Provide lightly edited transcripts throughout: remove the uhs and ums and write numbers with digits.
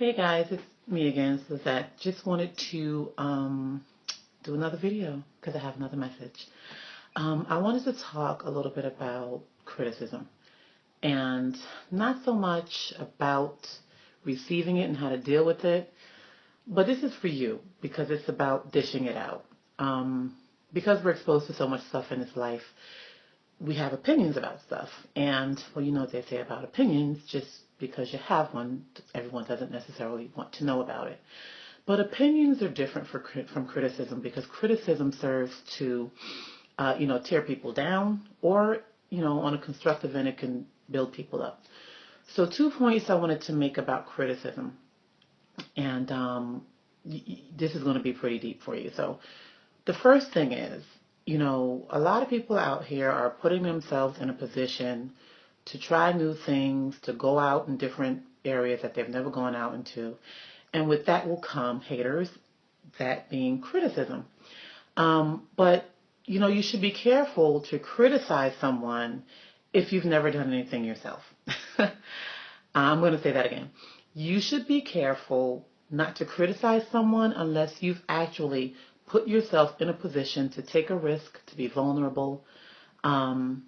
Hey guys, it's me again, Suzette. Just wanted to do another video because I have another message. I wanted to talk a little bit about criticism and not so much about receiving it and how to deal with it, but this is for you because it's about dishing it out. Because we're exposed to so much stuff in this life, we have opinions about stuff. And, well, you know what they say about opinions, just because you have one, everyone doesn't necessarily want to know about it. But opinions are different from criticism because criticism serves to, tear people down, or, on a constructive end, it can build people up. So 2 points I wanted to make about criticism. And this is going to be pretty deep for you. So the first thing is, a lot of people out here are putting themselves in a position to try new things, to go out in different areas that they've never gone out into. And with that will come haters, that being criticism. But, you should be careful to criticize someone if you've never done anything yourself. I'm going to say that again. You should be careful not to criticize someone unless you've actually put yourself in a position to take a risk, to be vulnerable, and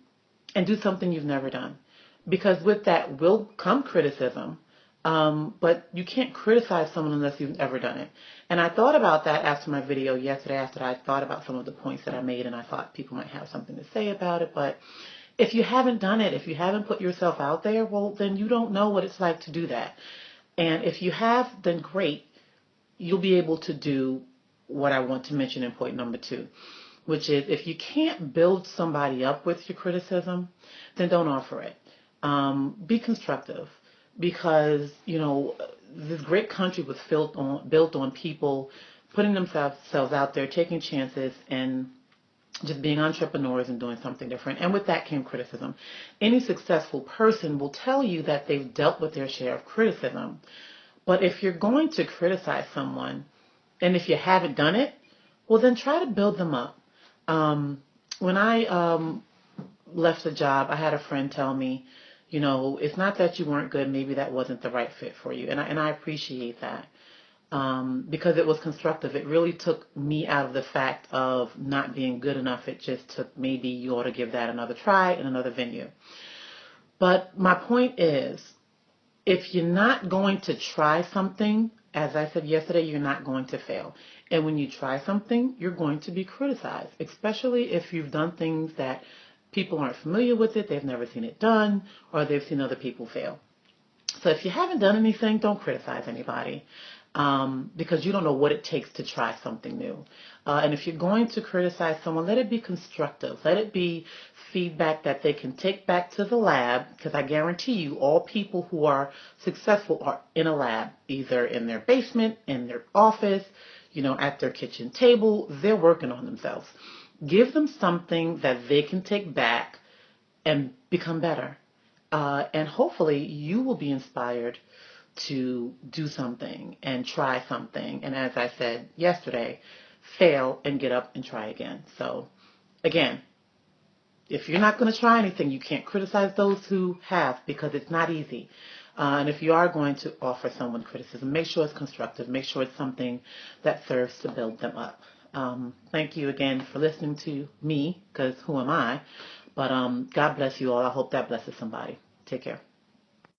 do something you've never done. Because with that will come criticism, but you can't criticize someone unless you've ever done it. And I thought about that after my video yesterday, after I thought about some of the points that I made, and I thought people might have something to say about it. But if you haven't done it, if you haven't put yourself out there, well, then you don't know what it's like to do that. And if you have, then great. You'll be able to do what I want to mention in point number 2, which is if you can't build somebody up with your criticism, then don't offer it. Be constructive, because, this great country was built on people putting themselves out there, taking chances, and just being entrepreneurs and doing something different. And with that came criticism. Any successful person will tell you that they've dealt with their share of criticism. But if you're going to criticize someone, and if you haven't done it, well, then try to build them up. When I left a job, I had a friend tell me, it's not that you weren't good, maybe that wasn't the right fit for you. And I appreciate that, because it was constructive. It really took me out of the fact of not being good enough. It just took, maybe you ought to give that another try in another venue. But my point is, if you're not going to try something, as I said yesterday, you're not going to fail. And when you try something, you're going to be criticized, especially if you've done things that people aren't familiar with it, they've never seen it done, or they've seen other people fail. So if you haven't done anything, don't criticize anybody, because you don't know what it takes to try something new. And if you're going to criticize someone, let it be constructive. Let it be feedback that they can take back to the lab, because I guarantee you all people who are successful are in a lab, either in their basement, in their office, at their kitchen table. They're working on themselves. Give them something that they can take back and become better. And hopefully you will be inspired to do something and try something. And as I said yesterday, fail and get up and try again. So again, if you're not going to try anything, you can't criticize those who have, because it's not easy. And if you are going to offer someone criticism, make sure it's constructive. Make sure it's something that serves to build them up. Thank you again for listening to me, because who am I? But God bless you all. I hope that blesses somebody. Take care.